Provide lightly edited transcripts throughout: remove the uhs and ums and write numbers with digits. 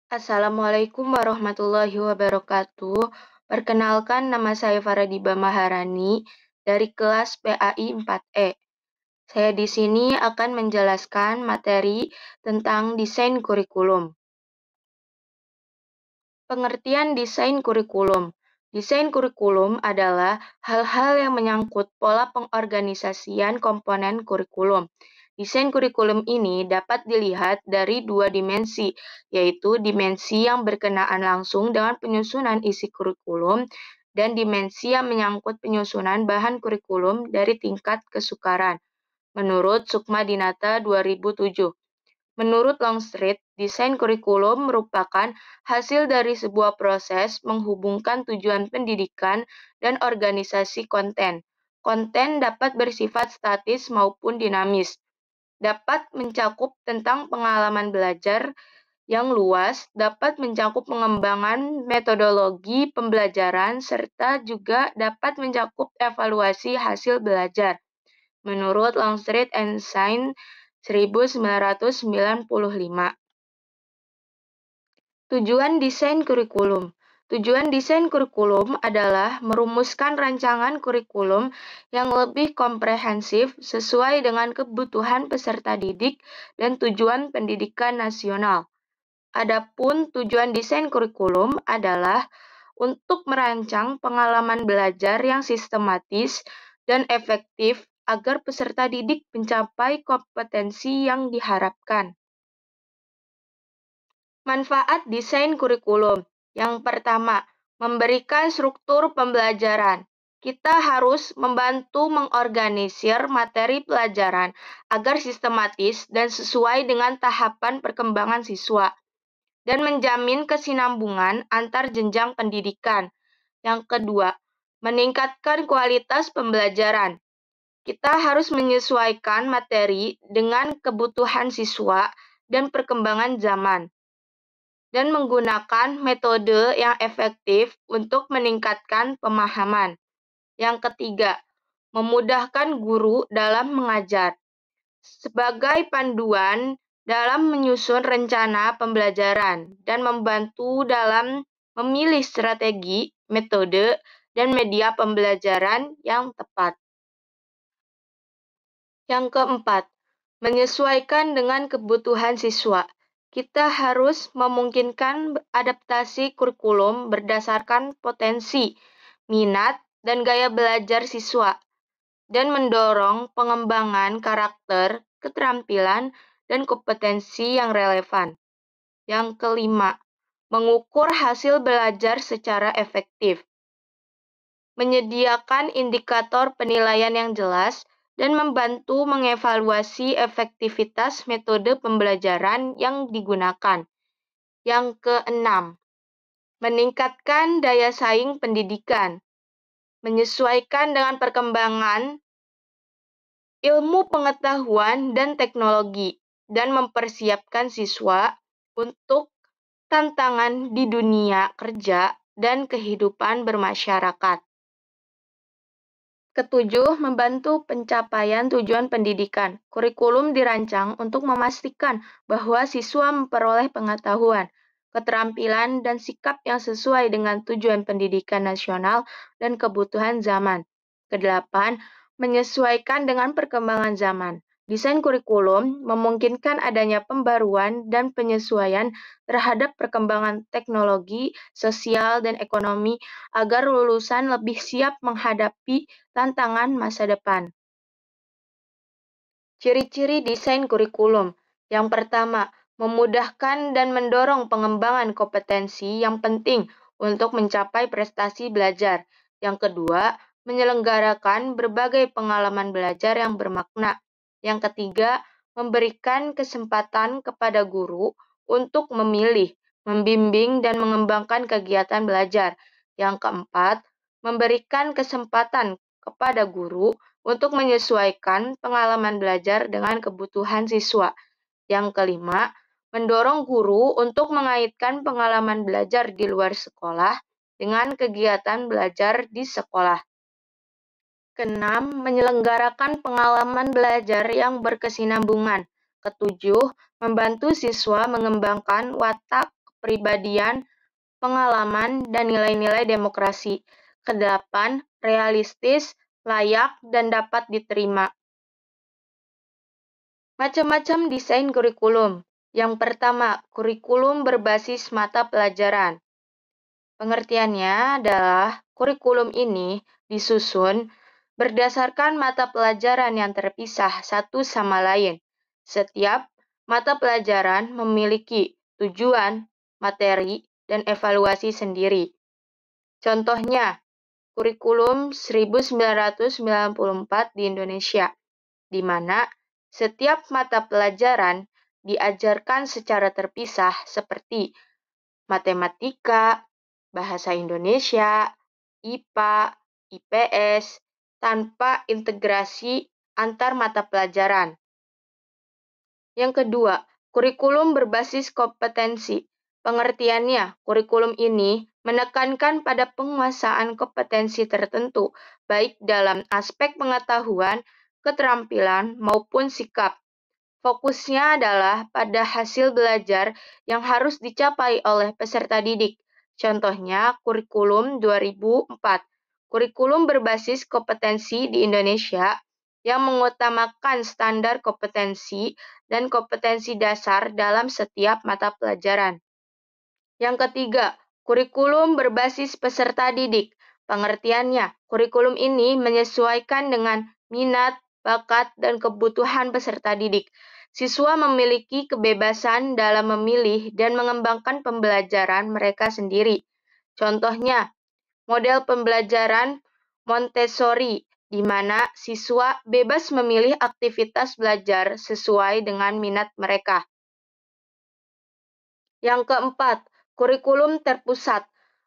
Assalamualaikum warahmatullahi wabarakatuh. Perkenalkan, nama saya Faradiba Maharani dari kelas PAI 4E. Saya di sini akan menjelaskan materi tentang desain kurikulum. Pengertian desain kurikulum. Desain kurikulum adalah hal-hal yang menyangkut pola pengorganisasian komponen kurikulum. Desain kurikulum ini dapat dilihat dari dua dimensi, yaitu dimensi yang berkenaan langsung dengan penyusunan isi kurikulum dan dimensi yang menyangkut penyusunan bahan kurikulum dari tingkat kesukaran. Menurut Sukma Dinata 2007. Menurut Longstreet, desain kurikulum merupakan hasil dari sebuah proses menghubungkan tujuan pendidikan dan organisasi konten. Konten dapat bersifat statis maupun dinamis, dapat mencakup tentang pengalaman belajar yang luas, dapat mencakup pengembangan metodologi pembelajaran, serta juga dapat mencakup evaluasi hasil belajar. Menurut Longstreet and Sain 1995. Tujuan desain kurikulum. Tujuan desain kurikulum adalah merumuskan rancangan kurikulum yang lebih komprehensif sesuai dengan kebutuhan peserta didik dan tujuan pendidikan nasional. Adapun tujuan desain kurikulum adalah untuk merancang pengalaman belajar yang sistematis dan efektif agar peserta didik mencapai kompetensi yang diharapkan. Manfaat desain kurikulum. Yang pertama, memberikan struktur pembelajaran. Kita harus membantu mengorganisir materi pelajaran agar sistematis dan sesuai dengan tahapan perkembangan siswa, dan menjamin kesinambungan antar jenjang pendidikan. Yang kedua, meningkatkan kualitas pembelajaran. Kita harus menyesuaikan materi dengan kebutuhan siswa dan perkembangan zaman, dan menggunakan metode yang efektif untuk meningkatkan pemahaman. Yang ketiga, memudahkan guru dalam mengajar. Sebagai panduan dalam menyusun rencana pembelajaran dan membantu dalam memilih strategi, metode, dan media pembelajaran yang tepat. Yang keempat, menyesuaikan dengan kebutuhan siswa. Kita harus memungkinkan adaptasi kurikulum berdasarkan potensi, minat, dan gaya belajar siswa, dan mendorong pengembangan karakter, keterampilan, dan kompetensi yang relevan. Yang kelima, mengukur hasil belajar secara efektif. Menyediakan indikator penilaian yang jelas dan membantu mengevaluasi efektivitas metode pembelajaran yang digunakan. Yang keenam, meningkatkan daya saing pendidikan, menyesuaikan dengan perkembangan ilmu pengetahuan dan teknologi, dan mempersiapkan siswa untuk tantangan di dunia kerja dan kehidupan bermasyarakat. Ketujuh, membantu pencapaian tujuan pendidikan. Kurikulum dirancang untuk memastikan bahwa siswa memperoleh pengetahuan, keterampilan, dan sikap yang sesuai dengan tujuan pendidikan nasional dan kebutuhan zaman. Kedelapan, menyesuaikan dengan perkembangan zaman. Desain kurikulum memungkinkan adanya pembaruan dan penyesuaian terhadap perkembangan teknologi, sosial, dan ekonomi agar lulusan lebih siap menghadapi tantangan masa depan. Ciri-ciri desain kurikulum. Yang pertama, memudahkan dan mendorong pengembangan kompetensi yang penting untuk mencapai prestasi belajar. Yang kedua, menyelenggarakan berbagai pengalaman belajar yang bermakna. Yang ketiga, memberikan kesempatan kepada guru untuk memilih, membimbing, dan mengembangkan kegiatan belajar. Yang keempat, memberikan kesempatan kepada guru untuk menyesuaikan pengalaman belajar dengan kebutuhan siswa. Yang kelima, mendorong guru untuk mengaitkan pengalaman belajar di luar sekolah dengan kegiatan belajar di sekolah. Keenam, menyelenggarakan pengalaman belajar yang berkesinambungan. Ketujuh, membantu siswa mengembangkan watak kepribadian, pengalaman, dan nilai-nilai demokrasi. Kedelapan, realistis, layak, dan dapat diterima. Macam-macam desain kurikulum. Yang pertama, kurikulum berbasis mata pelajaran. Pengertiannya adalah kurikulum ini disusun berdasarkan mata pelajaran yang terpisah satu sama lain. Setiap mata pelajaran memiliki tujuan, materi, dan evaluasi sendiri. Contohnya, kurikulum 1994 di Indonesia, di mana setiap mata pelajaran diajarkan secara terpisah seperti matematika, bahasa Indonesia, IPA, IPS, tanpa integrasi antar mata pelajaran. Yang kedua, kurikulum berbasis kompetensi. Pengertiannya, kurikulum ini menekankan pada penguasaan kompetensi tertentu, baik dalam aspek pengetahuan, keterampilan, maupun sikap. Fokusnya adalah pada hasil belajar yang harus dicapai oleh peserta didik. Contohnya, kurikulum 2004. Kurikulum berbasis kompetensi di Indonesia yang mengutamakan standar kompetensi dan kompetensi dasar dalam setiap mata pelajaran. Yang ketiga, kurikulum berbasis peserta didik. Pengertiannya, kurikulum ini menyesuaikan dengan minat, bakat, dan kebutuhan peserta didik. Siswa memiliki kebebasan dalam memilih dan mengembangkan pembelajaran mereka sendiri. Contohnya, model pembelajaran Montessori, di mana siswa bebas memilih aktivitas belajar sesuai dengan minat mereka. Yang keempat, kurikulum terpusat.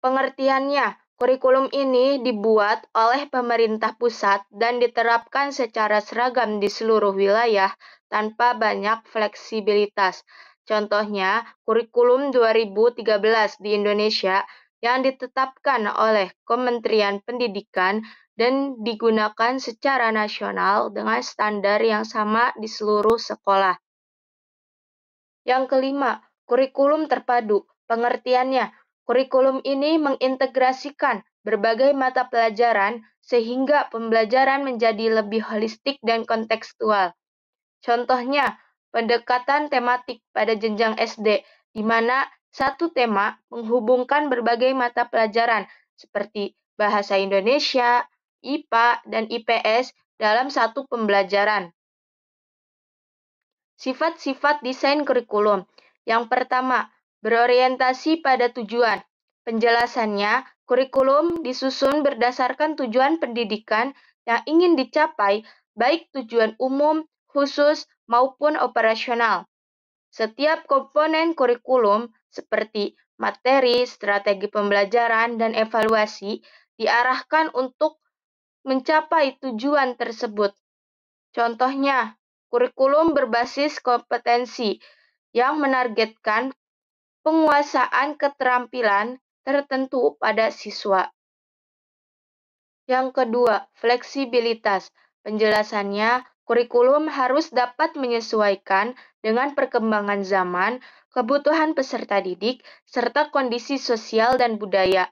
Pengertiannya, kurikulum ini dibuat oleh pemerintah pusat dan diterapkan secara seragam di seluruh wilayah tanpa banyak fleksibilitas. Contohnya, kurikulum 2013 di Indonesia yang ditetapkan oleh Kementerian Pendidikan dan digunakan secara nasional dengan standar yang sama di seluruh sekolah. Yang kelima, kurikulum terpadu. Pengertiannya, kurikulum ini mengintegrasikan berbagai mata pelajaran sehingga pembelajaran menjadi lebih holistik dan kontekstual. Contohnya, pendekatan tematik pada jenjang SD, di mana satu tema menghubungkan berbagai mata pelajaran seperti bahasa Indonesia, IPA, dan IPS dalam satu pembelajaran. Sifat-sifat desain kurikulum. Yang pertama, berorientasi pada tujuan. Penjelasannya, kurikulum disusun berdasarkan tujuan pendidikan yang ingin dicapai, baik tujuan umum, khusus, maupun operasional. Setiap komponen kurikulum seperti materi, strategi pembelajaran, dan evaluasi diarahkan untuk mencapai tujuan tersebut. Contohnya, kurikulum berbasis kompetensi yang menargetkan penguasaan keterampilan tertentu pada siswa. Yang kedua, fleksibilitas. Penjelasannya, kurikulum harus dapat menyesuaikan dengan perkembangan zaman, kebutuhan peserta didik, serta kondisi sosial dan budaya.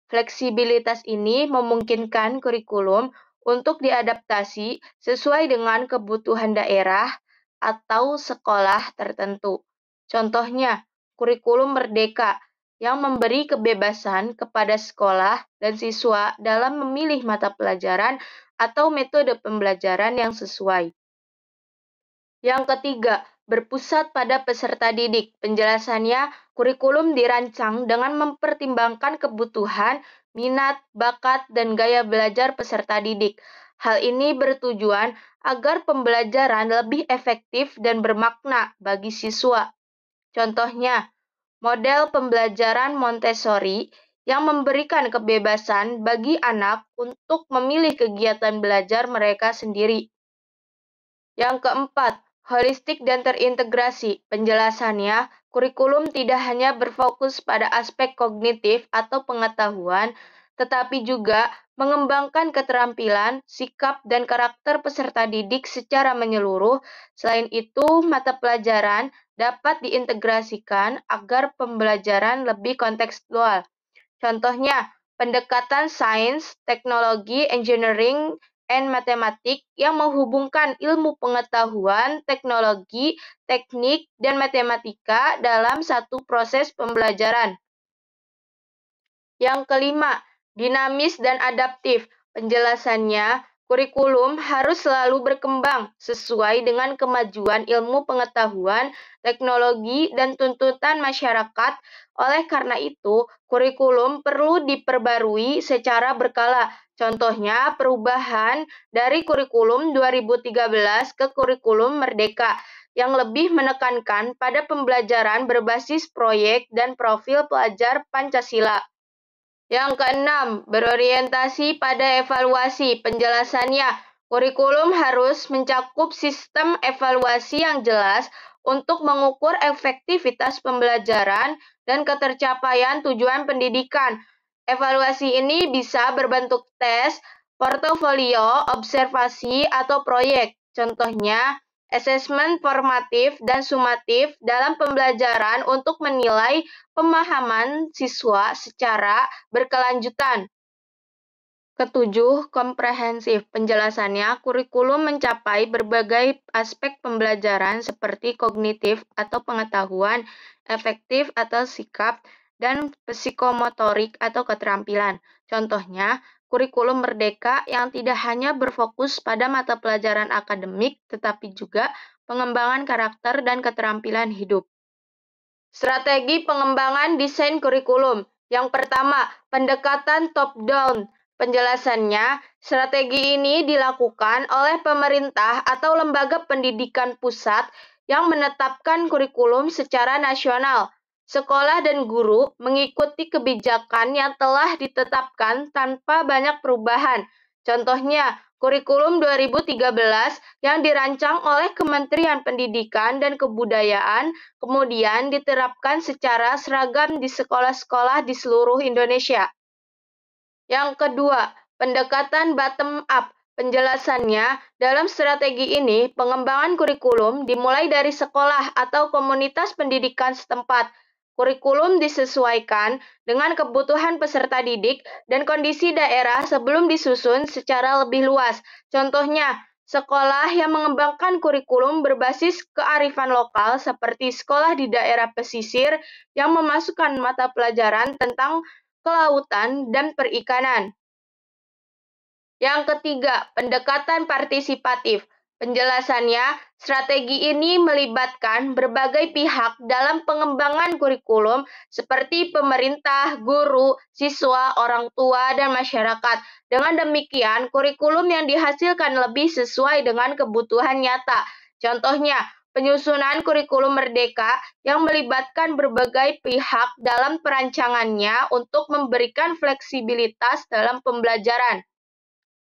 Fleksibilitas ini memungkinkan kurikulum untuk diadaptasi sesuai dengan kebutuhan daerah atau sekolah tertentu. Contohnya, kurikulum merdeka yang memberi kebebasan kepada sekolah dan siswa dalam memilih mata pelajaran atau metode pembelajaran yang sesuai. Yang ketiga, berpusat pada peserta didik. Penjelasannya, kurikulum dirancang dengan mempertimbangkan kebutuhan, minat, bakat, dan gaya belajar peserta didik. Hal ini bertujuan agar pembelajaran lebih efektif dan bermakna bagi siswa. Contohnya, model pembelajaran Montessori yang memberikan kebebasan bagi anak untuk memilih kegiatan belajar mereka sendiri. Yang keempat, holistik dan terintegrasi. Penjelasannya, kurikulum tidak hanya berfokus pada aspek kognitif atau pengetahuan, tetapi juga mengembangkan keterampilan, sikap, dan karakter peserta didik secara menyeluruh. Selain itu, mata pelajaran dapat diintegrasikan agar pembelajaran lebih kontekstual. Contohnya, pendekatan sains, teknologi, engineering, and matematik yang menghubungkan ilmu pengetahuan, teknologi, teknik, dan matematika dalam satu proses pembelajaran. Yang kelima, dinamis dan adaptif. Penjelasannya, kurikulum harus selalu berkembang sesuai dengan kemajuan ilmu pengetahuan, teknologi, dan tuntutan masyarakat. Oleh karena itu, kurikulum perlu diperbarui secara berkala. Contohnya, perubahan dari kurikulum 2013 ke kurikulum Merdeka yang lebih menekankan pada pembelajaran berbasis proyek dan profil pelajar Pancasila. Yang keenam, berorientasi pada evaluasi. Penjelasannya, kurikulum harus mencakup sistem evaluasi yang jelas untuk mengukur efektivitas pembelajaran dan ketercapaian tujuan pendidikan. Evaluasi ini bisa berbentuk tes, portofolio, observasi, atau proyek. Contohnya, asesmen formatif dan sumatif dalam pembelajaran untuk menilai pemahaman siswa secara berkelanjutan. Ketujuh, komprehensif. Penjelasannya, kurikulum mencapai berbagai aspek pembelajaran seperti kognitif atau pengetahuan, efektif atau sikap, dan psikomotorik atau keterampilan. Contohnya, kurikulum Merdeka yang tidak hanya berfokus pada mata pelajaran akademik, tetapi juga pengembangan karakter dan keterampilan hidup. Strategi pengembangan desain kurikulum. Yang pertama, pendekatan top-down. Penjelasannya, strategi ini dilakukan oleh pemerintah atau lembaga pendidikan pusat yang menetapkan kurikulum secara nasional. Sekolah dan guru mengikuti kebijakan yang telah ditetapkan tanpa banyak perubahan. Contohnya, kurikulum 2013 yang dirancang oleh Kementerian Pendidikan dan Kebudayaan kemudian diterapkan secara seragam di sekolah-sekolah di seluruh Indonesia. Yang kedua, pendekatan bottom-up. Penjelasannya, dalam strategi ini, pengembangan kurikulum dimulai dari sekolah atau komunitas pendidikan setempat. Kurikulum disesuaikan dengan kebutuhan peserta didik dan kondisi daerah sebelum disusun secara lebih luas. Contohnya, sekolah yang mengembangkan kurikulum berbasis kearifan lokal seperti sekolah di daerah pesisir yang memasukkan mata pelajaran tentang kelautan dan perikanan. Yang ketiga, pendekatan partisipatif. Penjelasannya, strategi ini melibatkan berbagai pihak dalam pengembangan kurikulum seperti pemerintah, guru, siswa, orang tua, dan masyarakat. Dengan demikian, kurikulum yang dihasilkan lebih sesuai dengan kebutuhan nyata. Contohnya, penyusunan kurikulum Merdeka yang melibatkan berbagai pihak dalam perancangannya untuk memberikan fleksibilitas dalam pembelajaran.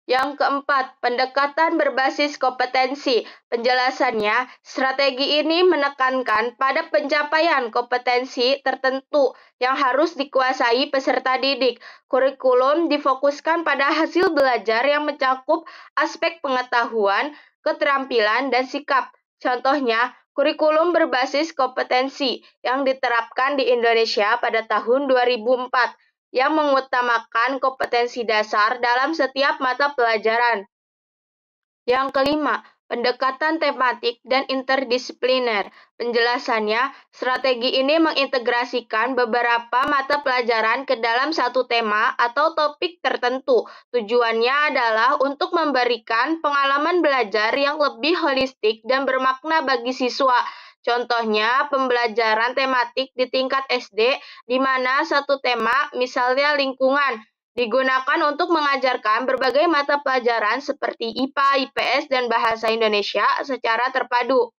Yang keempat, pendekatan berbasis kompetensi. Penjelasannya, strategi ini menekankan pada pencapaian kompetensi tertentu yang harus dikuasai peserta didik. Kurikulum difokuskan pada hasil belajar yang mencakup aspek pengetahuan, keterampilan, dan sikap. Contohnya, kurikulum berbasis kompetensi yang diterapkan di Indonesia pada tahun 2004 yang mengutamakan kompetensi dasar dalam setiap mata pelajaran. Yang kelima, pendekatan tematik dan interdisipliner. Penjelasannya, strategi ini mengintegrasikan beberapa mata pelajaran ke dalam satu tema atau topik tertentu. Tujuannya adalah untuk memberikan pengalaman belajar yang lebih holistik dan bermakna bagi siswa. Contohnya, pembelajaran tematik di tingkat SD, di mana satu tema, misalnya lingkungan, digunakan untuk mengajarkan berbagai mata pelajaran seperti IPA, IPS, dan Bahasa Indonesia secara terpadu.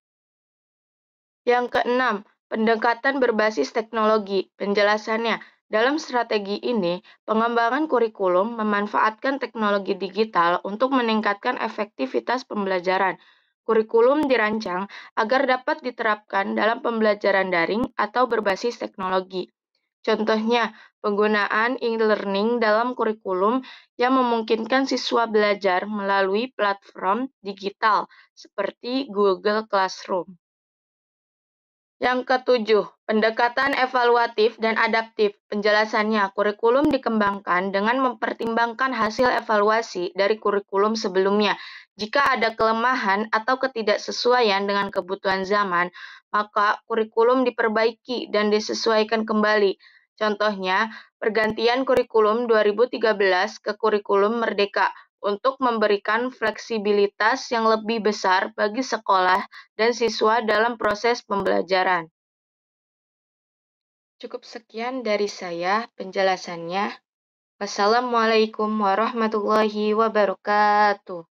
Yang keenam, pendekatan berbasis teknologi. Penjelasannya, dalam strategi ini, pengembangan kurikulum memanfaatkan teknologi digital untuk meningkatkan efektivitas pembelajaran. Kurikulum dirancang agar dapat diterapkan dalam pembelajaran daring atau berbasis teknologi. Contohnya, penggunaan e-learning dalam kurikulum yang memungkinkan siswa belajar melalui platform digital seperti Google Classroom. Yang ketujuh, pendekatan evaluatif dan adaptif. Penjelasannya, kurikulum dikembangkan dengan mempertimbangkan hasil evaluasi dari kurikulum sebelumnya. Jika ada kelemahan atau ketidaksesuaian dengan kebutuhan zaman, maka kurikulum diperbaiki dan disesuaikan kembali. Contohnya, pergantian kurikulum 2013 ke kurikulum Merdeka untuk memberikan fleksibilitas yang lebih besar bagi sekolah dan siswa dalam proses pembelajaran. Cukup sekian dari saya penjelasannya. Wassalamualaikum warahmatullahi wabarakatuh.